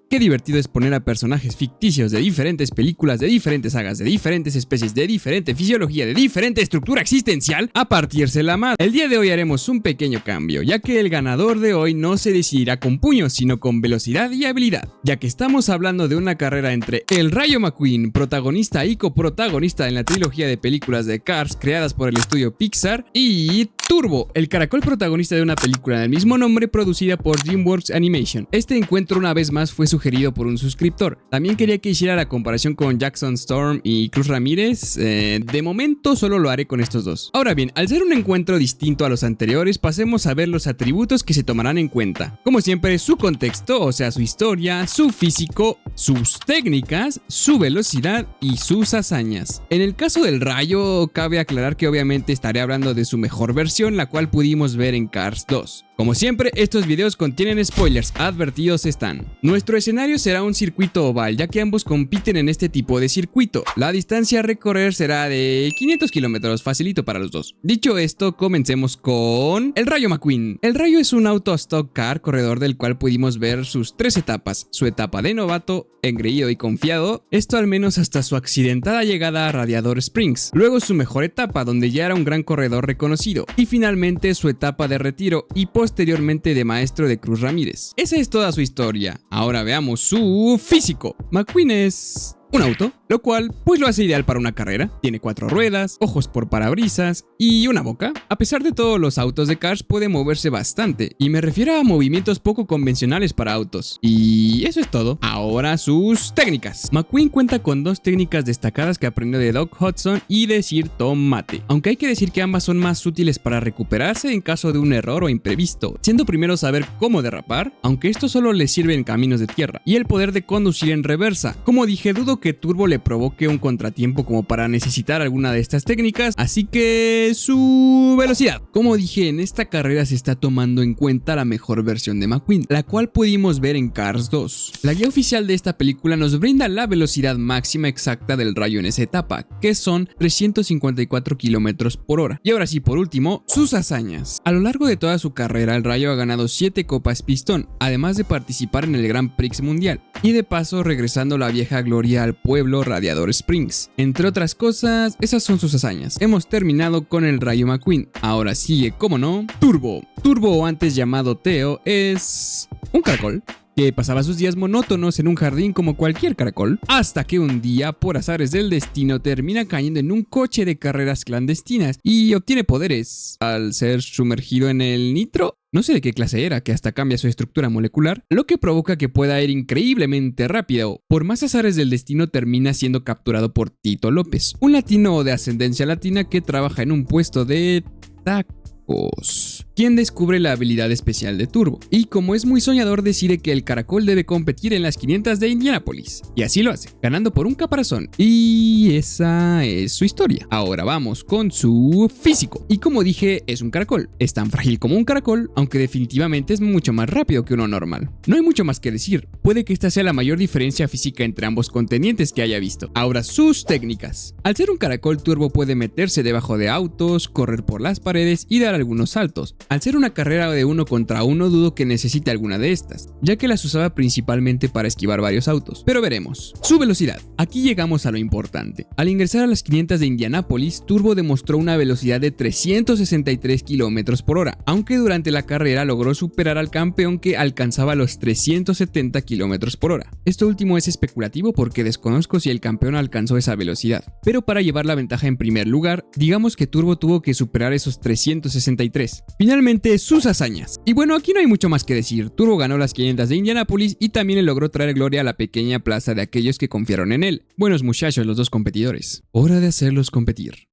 Qué divertido es poner a personajes ficticios de diferentes películas, de diferentes sagas, de diferentes especies, de diferente fisiología, de diferente estructura existencial a partirse la madre. El día de hoy haremos un pequeño cambio, ya que el ganador de hoy no se decidirá con puños, sino con velocidad y habilidad, ya que estamos hablando de una carrera entre el Rayo McQueen, protagonista y coprotagonista en la trilogía de películas de Cars creadas por el estudio Pixar, y Turbo, el caracol protagonista de una película del mismo nombre producida por DreamWorks Animation. Este encuentro una vez más fue sugerido por un suscriptor. También quería que hiciera la comparación con Jackson Storm y Cruz Ramírez. De momento solo lo haré con estos dos. Ahora bien, al ser un encuentro distinto a los anteriores, pasemos a ver los atributos que se tomarán en cuenta. Como siempre, su contexto, o sea, su historia, su físico, sus técnicas, su velocidad y sus hazañas. En el caso del Rayo, cabe aclarar que obviamente estaré hablando de su mejor versión, la cual pudimos ver en Cars 2. Como siempre, estos videos contienen spoilers, advertidos están. Nuestro escenario será un circuito oval, ya que ambos compiten en este tipo de circuito. La distancia a recorrer será de 500 kilómetros, facilito para los dos. Dicho esto, comencemos con el Rayo McQueen. El Rayo es un auto stock car corredor del cual pudimos ver sus tres etapas. Su etapa de novato, engreído y confiado, esto al menos hasta su accidentada llegada a Radiador Springs. Luego su mejor etapa, donde ya era un gran corredor reconocido. Y finalmente su etapa de retiro y posteriormente de maestro de Cruz Ramírez. Esa es toda su historia. Ahora veamos su físico. McQueen es un auto, lo cual pues lo hace ideal para una carrera. Tiene 4 ruedas, ojos por parabrisas y una boca. A pesar de todo, los autos de Cars pueden moverse bastante, y me refiero a movimientos poco convencionales para autos. Y eso es todo. Ahora sus técnicas. McQueen cuenta con dos técnicas destacadas que aprendió de Doc Hudson y de Sir Tom Mate, aunque hay que decir que ambas son más útiles para recuperarse en caso de un error o imprevisto, siendo primero saber cómo derrapar, aunque esto solo le sirve en caminos de tierra, y el poder de conducir en reversa. Como dije, dudo que Turbo le provoque un contratiempo como para necesitar alguna de estas técnicas, así que su velocidad. Como dije, en esta carrera se está tomando en cuenta la mejor versión de McQueen, la cual pudimos ver en Cars 2. La guía oficial de esta película nos brinda la velocidad máxima exacta del Rayo en esa etapa, que son 354 km por hora. Y ahora sí, por último, sus hazañas. A lo largo de toda su carrera, el Rayo ha ganado 7 copas Pistón, además de participar en el Grand Prix Mundial, y de paso regresando la vieja gloria al pueblo Radiador Springs. Entre otras cosas, esas son sus hazañas. Hemos terminado con el Rayo McQueen. Ahora sigue, como no, Turbo. Turbo, o antes llamado Theo, es un caracol que pasaba sus días monótonos en un jardín como cualquier caracol, hasta que un día, por azares del destino, termina cayendo en un coche de carreras clandestinas y obtiene poderes al ser sumergido en el nitro. No sé de qué clase era, que hasta cambia su estructura molecular, lo que provoca que pueda ir increíblemente rápido. Por más azares del destino, termina siendo capturado por Tito López, un latino de ascendencia latina que trabaja en un puesto de tacos, quien descubre la habilidad especial de Turbo, y como es muy soñador, decide que el caracol debe competir en las 500 de Indianápolis, y así lo hace, ganando por un caparazón, y esa es su historia. Ahora vamos con su físico, y como dije, es un caracol, es tan frágil como un caracol, aunque definitivamente es mucho más rápido que uno normal. No hay mucho más que decir, puede que esta sea la mayor diferencia física entre ambos contendientes que haya visto. Ahora sus técnicas. Al ser un caracol, Turbo puede meterse debajo de autos, correr por las paredes y dar algunos saltos. Al ser una carrera de uno contra uno, dudo que necesite alguna de estas, ya que las usaba principalmente para esquivar varios autos, pero veremos. Su velocidad. Aquí llegamos a lo importante. Al ingresar a las 500 de Indianápolis, Turbo demostró una velocidad de 363 km por hora, aunque durante la carrera logró superar al campeón, que alcanzaba los 370 km por hora. Esto último es especulativo porque desconozco si el campeón alcanzó esa velocidad, pero para llevar la ventaja en primer lugar, digamos que Turbo tuvo que superar esos 363. Finalmente, sus hazañas. Y bueno, aquí no hay mucho más que decir. Turbo ganó las 500 de Indianápolis y también le logró traer gloria a la pequeña plaza de aquellos que confiaron en él. Buenos muchachos los dos competidores. Hora de hacerlos competir.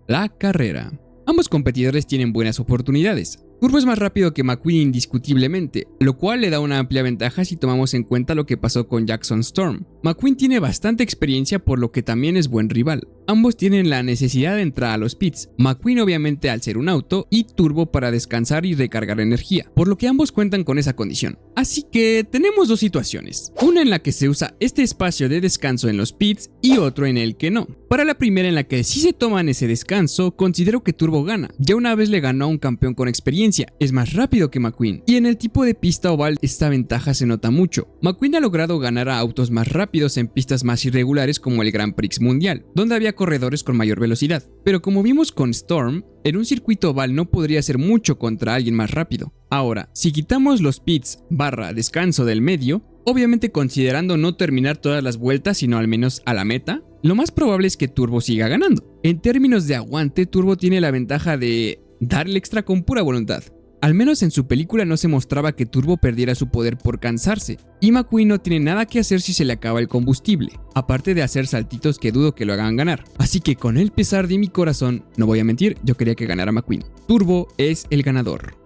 La carrera. Ambos competidores tienen buenas oportunidades. Turbo es más rápido que McQueen indiscutiblemente, lo cual le da una amplia ventaja si tomamos en cuenta lo que pasó con Jackson Storm. McQueen tiene bastante experiencia, por lo que también es buen rival. Ambos tienen la necesidad de entrar a los pits, McQueen obviamente al ser un auto y Turbo para descansar y recargar energía, por lo que ambos cuentan con esa condición. Así que tenemos dos situaciones, una en la que se usa este espacio de descanso en los pits y otro en el que no. Para la primera en la que sí se toman ese descanso, considero que Turbo gana, ya una vez le ganó a un campeón con experiencia, es más rápido que McQueen, y en el tipo de pista oval esta ventaja se nota mucho. McQueen ha logrado ganar a autos más rápidos en pistas más irregulares como el Grand Prix Mundial, donde había corredores con mayor velocidad, pero como vimos con Storm, en un circuito oval no podría hacer mucho contra alguien más rápido. Ahora, si quitamos los pits / descanso del medio, obviamente considerando no terminar todas las vueltas sino al menos a la meta, lo más probable es que Turbo siga ganando. En términos de aguante, Turbo tiene la ventaja de dar el extra con pura voluntad. Al menos en su película no se mostraba que Turbo perdiera su poder por cansarse, y McQueen no tiene nada que hacer si se le acaba el combustible, aparte de hacer saltitos que dudo que lo hagan ganar. Así que con el pesar de mi corazón, no voy a mentir, yo quería que ganara McQueen. Turbo es el ganador.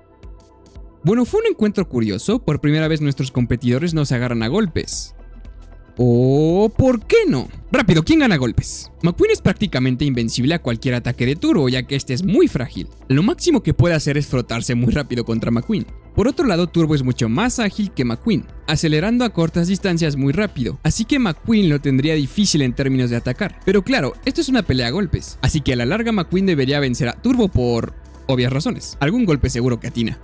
Bueno, fue un encuentro curioso, por primera vez nuestros competidores no se agarran a golpes. ¿O por qué no? Rápido, ¿quién gana golpes? McQueen es prácticamente invencible a cualquier ataque de Turbo, ya que este es muy frágil. Lo máximo que puede hacer es frotarse muy rápido contra McQueen. Por otro lado, Turbo es mucho más ágil que McQueen, acelerando a cortas distancias muy rápido, así que McQueen lo tendría difícil en términos de atacar. Pero claro, esto es una pelea a golpes, así que a la larga McQueen debería vencer a Turbo por obvias razones. Algún golpe seguro que atina.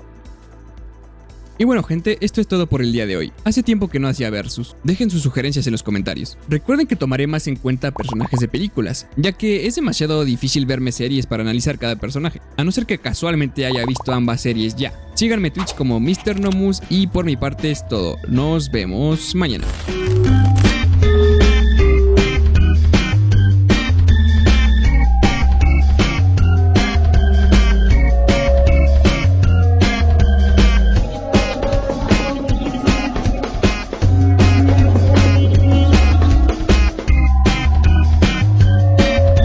Y bueno gente, esto es todo por el día de hoy. Hace tiempo que no hacía versus, dejen sus sugerencias en los comentarios. Recuerden que tomaré más en cuenta personajes de películas, ya que es demasiado difícil verme series para analizar cada personaje, a no ser que casualmente haya visto ambas series ya. Síganme en Twitch como MrNomus y por mi parte es todo, nos vemos mañana.